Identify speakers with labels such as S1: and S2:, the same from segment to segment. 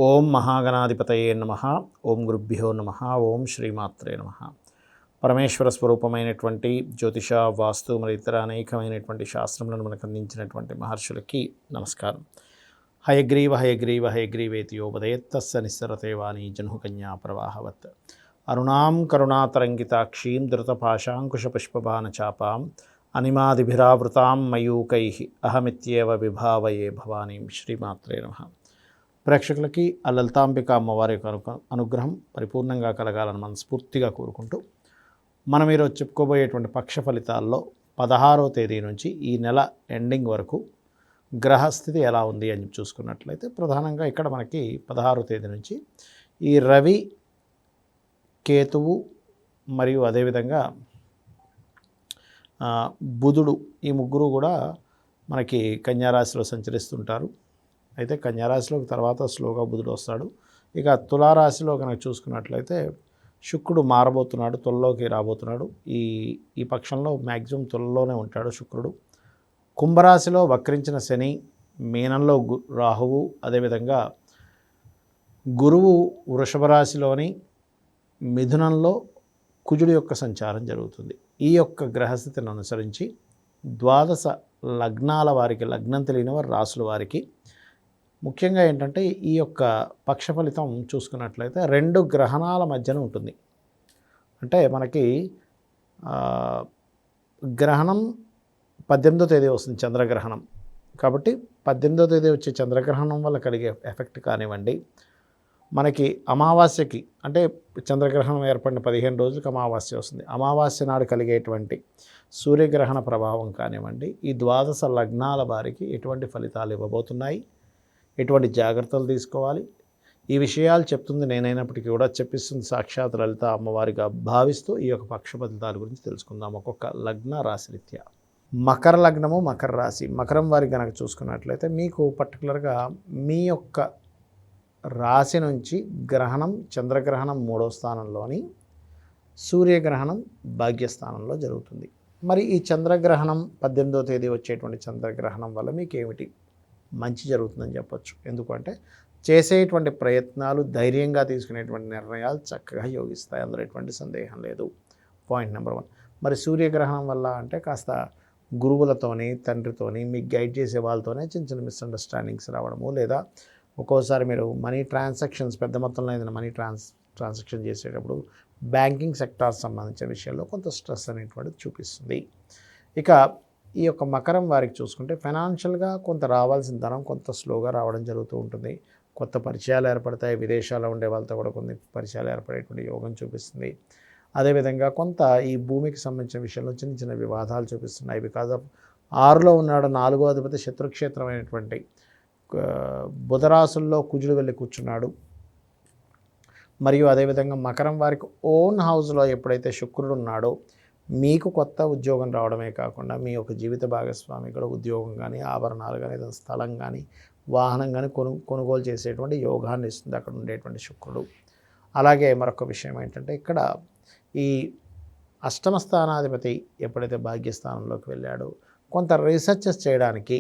S1: ఓం మహాగణాధిపతయే నమః. ఓం గురుభ్యో నమః. ఓం శ్రీమాత్రే నమః. పరమేశ్వర స్వరూపమైనటువంటి జ్యోతిష, వాస్తు మరియు ఇతర అనేకమైనటువంటి శాస్త్రములను మనకు అందించినటువంటి మహర్షులకి నమస్కారం. హయగ్రీవ హయగ్రీవ హయగ్రీవేతి యోపదయత్తస్స నిస్సరతే వాణి జహ్నుకన్యా ప్రవాహవత్. అరుణాం కరుణాతరంగితాక్షీం ధృతపాశాంకుశపుష్పబాణచాపాం అనిమాదిభిరావృతాం మయూకైః అహమిత్యేవ విభావయే భవానీం. శ్రీమాత్రే నమః. ప్రేక్షకులకి ఆ లలితాంబిక అమ్మవారి యొక్క అనుగ్రహం పరిపూర్ణంగా కలగాలని మనస్ఫూర్తిగా కోరుకుంటూ మనం ఈరోజు చెప్పుకోబోయేటువంటి పక్ష ఫలితాల్లో 16వ తేదీ నుంచి ఈ నెల ఎండింగ్ వరకు గ్రహస్థితి ఎలా ఉంది అని చూసుకున్నట్లయితే ప్రధానంగా ఇక్కడ మనకి 16వ తేదీ నుంచి ఈ రవి, కేతువు మరియు అదేవిధంగా బుధుడు, ఈ ముగ్గురు కూడా మనకి కన్యారాశిలో సంచరిస్తుంటారు. అయితే కన్యారాశిలోకి తర్వాత స్లోగా బుధుడు వస్తాడు. ఇక తులారాశిలో కనుక చూసుకున్నట్లయితే శుక్రుడు మారబోతున్నాడు, తులలోకి రాబోతున్నాడు. ఈ పక్షంలో మ్యాక్సిమం తులలోనే ఉంటాడు శుక్రుడు. కుంభరాశిలో వక్రించిన శని, మీనంలో రాహువు, అదేవిధంగా గురువు వృషభ రాశిలోని మిథునంలో కుజుడి యొక్క సంచారం జరుగుతుంది. ఈ యొక్క గ్రహస్థితిని అనుసరించి ద్వాదశ లగ్నాల వారికి, లగ్నం తెలియని వారి రాసుల వారికి ముఖ్యంగా ఏంటంటే ఈ యొక్క పక్ష ఫలితం చూసుకున్నట్లయితే 2 గ్రహణాల మధ్యన ఉంటుంది. అంటే మనకి గ్రహణం 18వ తేదీ వస్తుంది, చంద్రగ్రహణం. కాబట్టి 18వ తేదీ వచ్చే చంద్రగ్రహణం వల్ల కలిగే ఎఫెక్ట్ కానివ్వండి, మనకి అమావాస్యకి అంటే చంద్రగ్రహణం ఏర్పడిన 15 రోజులకు అమావాస్య వస్తుంది. అమావాస్య నాడు కలిగేటువంటి సూర్యగ్రహణ ప్రభావం కానివ్వండి, ఈ ద్వాదశ లగ్నాల వారికి ఎటువంటి ఫలితాలు ఇవ్వబోతున్నాయి, ఎటువంటి జాగ్రత్తలు తీసుకోవాలి, ఈ విషయాలు చెప్తుంది నేనైనప్పటికీ కూడా చెప్పిస్తుంది సాక్షాత్ లలిత అమ్మవారిగా భావిస్తూ ఈ యొక్క పక్ష ఫలితాల గురించి తెలుసుకుందాం ఒక్కొక్క లగ్న రాశిరీత్యా. మకర లగ్నము, మకర రాశి. మకరం వారికి కనుక చూసుకున్నట్లయితే మీకు పర్టికులర్గా మీ యొక్క రాశి నుంచి గ్రహణం, చంద్రగ్రహణం 3వ స్థానంలోని, సూర్యగ్రహణం భాగ్యస్థానంలో జరుగుతుంది. మరి ఈ చంద్రగ్రహణం 18వ తేదీ వచ్చేటువంటి చంద్రగ్రహణం వల్ల మీకు ఏమిటి మంచి జరుగుతుందని చెప్పొచ్చు. ఎందుకంటే చేసేటువంటి ప్రయత్నాలు, ధైర్యంగా తీసుకునేటువంటి నిర్ణయాలు చక్కగా యోగిస్తాయి, అందులో ఎటువంటి సందేహం లేదు. Point number 1. మరి సూర్యగ్రహణం వల్ల అంటే కాస్త గురువులతోని, తండ్రితోని, మీకు గైడ్ చేసే వాళ్ళతోనే చిన్న చిన్న మిస్అండర్స్టాండింగ్స్ రావడము, లేదా ఒక్కోసారి మీరు మనీ ట్రాన్సాక్షన్స్, పెద్ద మొత్తంలో ఏదైనా మనీ ట్రాన్సాక్షన్ చేసేటప్పుడు బ్యాంకింగ్ సెక్టార్ సంబంధించిన విషయాల్లో కొంత స్ట్రెస్ అనేటువంటిది చూపిస్తుంది. ఇక ఈ యొక్క మకరం వారికి చూసుకుంటే ఫైనాన్షియల్గా కొంత రావాల్సిన ధనం కొంత స్లోగా రావడం జరుగుతూ ఉంటుంది. కొత్త పరిచయాలు ఏర్పడతాయి, విదేశాల్లో ఉండే వాళ్ళతో కూడా కొన్ని పరిచయాలు ఏర్పడేటువంటి యోగం చూపిస్తుంది. అదేవిధంగా కొంత ఈ భూమికి సంబంధించిన విషయంలో చిన్న చిన్న వివాదాలు చూపిస్తున్నాయి. బికాజ్ ఆఫ్ 6లో ఉన్నాడు 4వ అధిపతి శత్రుక్షేత్రమైనటువంటి బుధరాశుల్లో కుజుడు వెళ్ళి కూర్చున్నాడు. మరియు అదేవిధంగా మకరం వారికి ఓన్ హౌస్లో ఎప్పుడైతే శుక్రుడు ఉన్నాడో మీకు కొత్త ఉద్యోగం రావడమే కాకుండా మీ యొక్క జీవిత భాగస్వామి కూడా ఉద్యోగం కానీ, ఆభరణాలు కానీ, ఏదైనా స్థలం కానీ, వాహనం కానీ కొనుగోలు చేసేటువంటి యోగాన్ని ఇస్తుంది అక్కడ ఉండేటువంటి శుక్రుడు. అలాగే మరొక విషయం ఏంటంటే ఇక్కడ ఈ అష్టమ స్థానాధిపతి ఎప్పుడైతే భాగ్యస్థానంలోకి వెళ్ళాడో కొంత రీసెర్చెస్ చేయడానికి,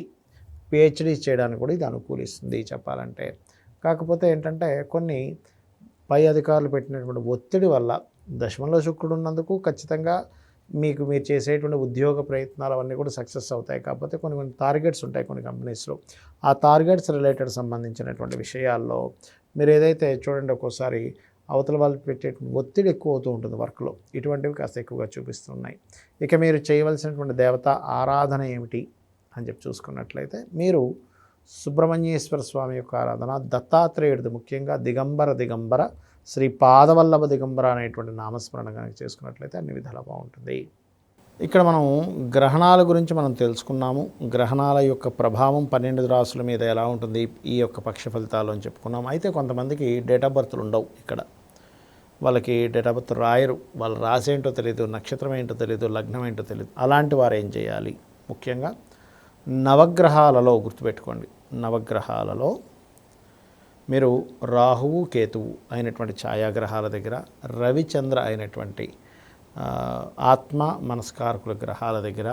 S1: పిహెచ్డీస్ చేయడానికి కూడా ఇది అనుకూలిస్తుంది చెప్పాలంటే. కాకపోతే ఏంటంటే కొన్ని పై అధికారులు పెట్టినటువంటి ఒత్తిడి వల్ల దశమంలో శుక్రుడు ఉన్నందుకు ఖచ్చితంగా మీరు చేసేటువంటి ఉద్యోగ ప్రయత్నాలు అవన్నీ కూడా సక్సెస్ అవుతాయి. కాకపోతే కొన్ని టార్గెట్స్ ఉంటాయి కొన్ని కంపెనీస్లో. ఆ టార్గెట్స్ రిలేటెడ్ సంబంధించినటువంటి విషయాల్లో మీరు ఏదైతే చూడండి, ఒక్కోసారి అవతల వాళ్ళు పెట్టేటువంటి ఒత్తిడి ఎక్కువ అవుతూ ఉంటుంది వర్క్లో. ఇటువంటివి కాస్త ఎక్కువగా చూపిస్తున్నాయి. ఇక మీరు చేయవలసినటువంటి దేవత ఆరాధన ఏమిటి అని చెప్పి చూసుకున్నట్లయితే మీరు సుబ్రహ్మణ్యేశ్వర స్వామి యొక్క ఆరాధన, దత్తాత్రేయుడిది ముఖ్యంగా దిగంబర శ్రీ పాదవల్లభ దిగంబర అనేటువంటి నామస్మరణ కనుక చేసుకున్నట్లయితే అన్ని విధాలా బాగుంటుంది. ఇక్కడ మనం గ్రహణాల గురించి మనం తెలుసుకున్నాము. గ్రహణాల యొక్క ప్రభావం 12 రాసుల మీద ఎలా ఉంటుంది ఈ యొక్క పక్ష ఫలితాలు అని చెప్పుకున్నాము. అయితే కొంతమందికి డేట్ ఆఫ్ బర్త్లు ఉండవు. ఇక్కడ వాళ్ళకి డేట్ ఆఫ్ బర్త్ రాయరు, వాళ్ళ రాశి ఏంటో తెలియదు, నక్షత్రం ఏంటో తెలియదు, లగ్నం ఏంటో తెలియదు. అలాంటి వారు ఏం చేయాలి? ముఖ్యంగా నవగ్రహాలలో గుర్తుపెట్టుకోండి, నవగ్రహాలలో మీరు రాహువు, కేతువు అయినటువంటి ఛాయాగ్రహాల దగ్గర, రవిచంద్ర అయినటువంటి ఆత్మ మనస్కారకుల గ్రహాల దగ్గర,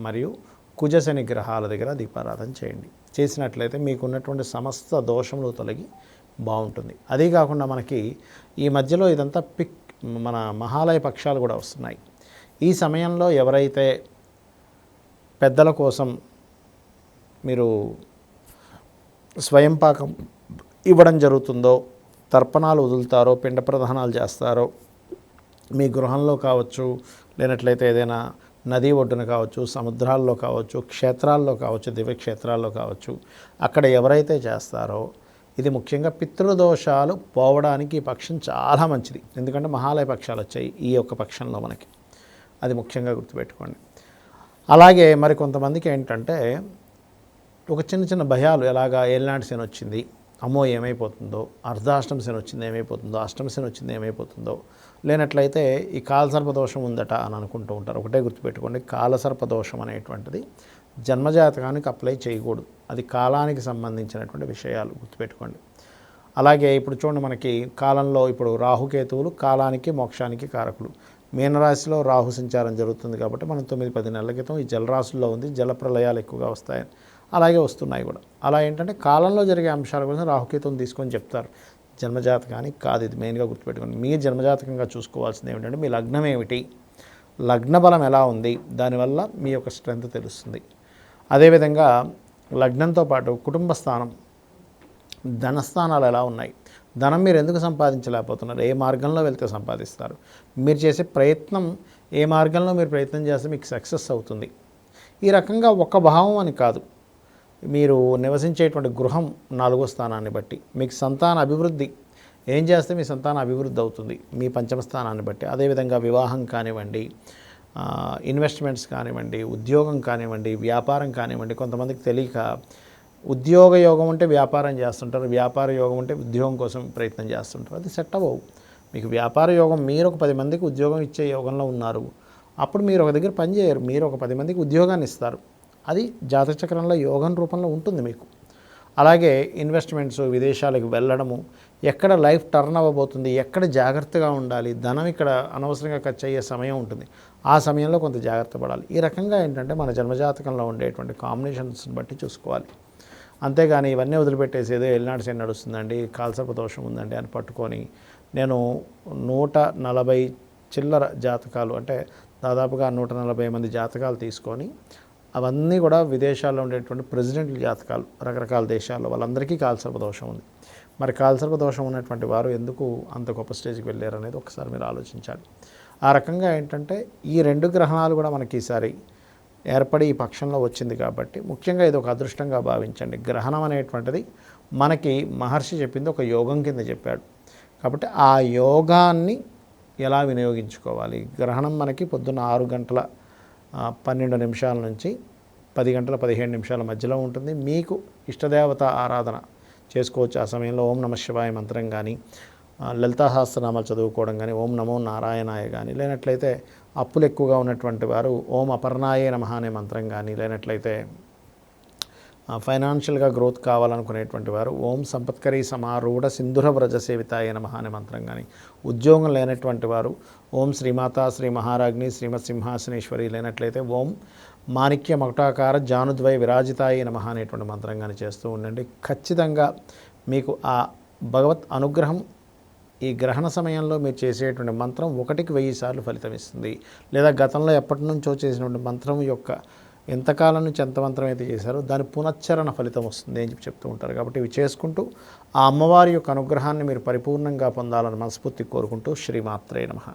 S1: మరియు కుజశని గ్రహాల దగ్గర దీపారాధన చేయండి. చేసినట్లయితే మీకున్నటువంటి సమస్త దోషములు తొలగి బాగుంటుంది. అదే కాకుండా మనకి ఈ మధ్యలో ఇదంతా మన మహాలయ పక్షాలు కూడా వస్తున్నాయి. ఈ సమయంలో ఎవరైతే పెద్దల కోసం మీరు స్వయం పాకం ఇవ్వడం జరుగుతుందో, తర్పణాలు వదులుతారో, పిండ ప్రదానాలు చేస్తారో, మీ గృహంలో కావచ్చు, లేనట్లయితే ఏదైనా నది ఒడ్డున కావచ్చు, సముద్రాల్లో కావచ్చు, క్షేత్రాల్లో కావచ్చు, దివ్యక్షేత్రాల్లో కావచ్చు, అక్కడ ఎవరైతే చేస్తారో ఇది ముఖ్యంగా పితృదోషాలు పోవడానికి ఈ పక్షం చాలా మంచిది. ఎందుకంటే మహాలయ పక్షాలు వచ్చాయి ఈ యొక్క పక్షంలో మనకి, అది ముఖ్యంగా గుర్తుపెట్టుకోండి. అలాగే మరి కొంతమందికి ఏంటంటే ఒక చిన్న చిన్న భయాలు, ఎలాగా ఏలినాటి శని వచ్చింది, అమ్మో ఏమైపోతుందో, అర్ధాష్టమ శని వచ్చింది ఏమైపోతుందో, అష్టమ శని వచ్చింది ఏమైపోతుందో, లేనట్లయితే ఈ కాలసర్పదోషం ఉందట అని అనుకుంటూ ఉంటారు. ఒకటే గుర్తుపెట్టుకోండి, కాలసర్పదోషం అనేటువంటిది జన్మజాతకానికి అప్లై చేయకూడదు. అది కాలానికి సంబంధించినటువంటి విషయాలు గుర్తుపెట్టుకోండి. అలాగే ఇప్పుడు చూడండి, మనకి కాలంలో ఇప్పుడు రాహుకేతువులు కాలానికి మోక్షానికి కారకులు. మీనరాశిలో రాహు సంచారం జరుగుతుంది కాబట్టి మనం 9-10 నెలల క్రితం ఈ జలరాశుల్లో ఉంది, జల ప్రళయాలు ఎక్కువగా వస్తాయని, అలాగే వస్తున్నాయి కూడా. అలా ఏంటంటే కాలంలో జరిగే అంశాల కోసం రాహుకేతువుని తీసుకొని చెప్తారు. జన్మజాతకానికి కాదు, ఇది మెయిన్గా గుర్తుపెట్టుకోండి. మీ జన్మజాతకంగా చూసుకోవాల్సింది ఏమిటంటే మీ లగ్నం ఏమిటి, లగ్న బలం ఎలా ఉంది, దానివల్ల మీ యొక్క స్ట్రెంత్ తెలుస్తుంది. అదేవిధంగా లగ్నంతో పాటు కుటుంబ స్థానం, ధనస్థానాలు ఎలా ఉన్నాయి, ధనం మీరు ఎందుకు సంపాదించలేకపోతున్నారు, ఏ మార్గంలో వెళ్తే సంపాదిస్తారు, మీరు చేసే ప్రయత్నం ఏ మార్గంలో మీరు ప్రయత్నం చేస్తే మీకు సక్సెస్ అవుతుంది. ఈ రకంగా ఒక భావం అని కాదు, మీరు నివసించేటువంటి గృహం 4వ స్థానాన్ని బట్టి, మీకు సంతాన అభివృద్ధి ఏం చేస్తే మీ సంతాన అభివృద్ధి అవుతుంది మీ పంచమ స్థానాన్ని బట్టి. అదేవిధంగా వివాహం కానివ్వండి, ఇన్వెస్ట్మెంట్స్ కానివ్వండి, ఉద్యోగం కానివ్వండి, వ్యాపారం కానివ్వండి. కొంతమందికి తెలియక ఉద్యోగ యోగం ఉంటే వ్యాపారం చేస్తుంటారు, వ్యాపార యోగం ఉంటే ఉద్యోగం కోసం ప్రయత్నం చేస్తుంటారు. అది సెట్ అవ్వవు. మీకు వ్యాపార యోగం, మీరు ఒక 10 మందికి ఉద్యోగం ఇచ్చే యోగంలో ఉన్నారు, అప్పుడు మీరు ఒక దగ్గర పని చేయరు, మీరు ఒక 10 మందికి ఉద్యోగాన్ని ఇస్తారు. అది జాతచక్రంలో యోగం రూపంలో ఉంటుంది మీకు. అలాగే ఇన్వెస్ట్మెంట్స్, విదేశాలకు వెళ్ళడము, ఎక్కడ లైఫ్ టర్న్ అవ్వబోతుంది, ఎక్కడ జాగ్రత్తగా ఉండాలి, ధనం ఇక్కడ అనవసరంగా ఖర్చు అయ్యే సమయం ఉంటుంది, ఆ సమయంలో కొంత జాగ్రత్త పడాలి. ఈ రకంగా ఏంటంటే మన జన్మజాతకంలో ఉండేటువంటి కాంబినేషన్స్ని బట్టి చూసుకోవాలి. అంతేగాని ఇవన్నీ వదిలిపెట్టేసి ఏదో ఎల్నాడు శని నడుస్తుందండి, కాలసర్ప దోషం ఉందండి అని పట్టుకొని, నేను 140 చిల్లర జాతకాలు, అంటే దాదాపుగా 140 మంది జాతకాలు తీసుకొని, అవన్నీ కూడా విదేశాల్లో ఉండేటువంటి ప్రెసిడెంట్ల జాతకాలు, రకరకాల దేశాల్లో వాళ్ళందరికీ కాలసర్ప దోషం ఉంది. మరి కాలసర్ప దోషం ఉన్నటువంటి వారు ఎందుకు అంత గొప్ప స్టేజ్కి వెళ్ళారు అనేది ఒకసారి మీరు ఆలోచించాలి. ఆ రకంగా ఏంటంటే ఈ 2 గ్రహణాలు కూడా మనకి ఈసారి ఏర్పడి ఈ పక్షంలో వచ్చింది కాబట్టి ముఖ్యంగా ఇది ఒక అదృష్టంగా భావించండి. గ్రహణం అనేటువంటిది మనకి మహర్షి చెప్పింది ఒక యోగం కింద చెప్పాడు కాబట్టి ఆ యోగాన్ని ఎలా వినియోగించుకోవాలి. గ్రహణం మనకి పొద్దున్న 6:12 నుంచి 10:15 మధ్యలో ఉంటుంది. మీకు ఇష్టదేవత ఆరాధన చేసుకోవచ్చు. ఆ సమయంలో ఓం నమః శివాయ మంత్రం కానీ, లలితా సహస్రనామాలు చదువుకోవడం కానీ, ఓం నమో నారాయణాయ కానీ, లేనట్లయితే అప్పులు ఎక్కువగా ఉన్నటువంటి వారు ఓం అపర్ణాయే నమః అనే మంత్రం కానీ, లేనట్లయితే ఫైనాన్షియల్గా గ్రోత్ కావాలనుకునేటువంటి వారు ఓం సంపత్కరీ సమారూఢ సింధుర వ్రజ సేవితాయ నమః అనే మంత్రం కానీ, ఉద్యోగం లేనటువంటి వారు ఓం శ్రీమాతా శ్రీ మహారాజ్ని శ్రీమత్ సింహాసనేశ్వరి, లేనట్లయితే ఓం మాణిక్య మకుటాకార జానుద్వయ విరాజితాయ నమః అనేటువంటి మంత్రం కానీ చేస్తూ ఉండండి. ఖచ్చితంగా మీకు ఆ భగవత్ అనుగ్రహం ఈ గ్రహణ సమయంలో మీరు చేసేటువంటి మంత్రం 1కి 1000 సార్లు ఫలితం ఇస్తుంది. లేదా గతంలో ఎప్పటి నుంచో చేసినటువంటి మంత్రం యొక్క ఎంతకాలం నుంచి ఎంత మంత్రం అయితే చేశారో దాని పునశ్చరణ ఫలితం వస్తుంది అని చెప్తూ ఉంటారు. కాబట్టి ఇవి చేసుకుంటూ ఆ అమ్మవారి యొక్క అనుగ్రహాన్ని మీరు పరిపూర్ణంగా పొందాలని మనస్ఫూర్తి కోరుకుంటూ శ్రీమాత్రే నమః.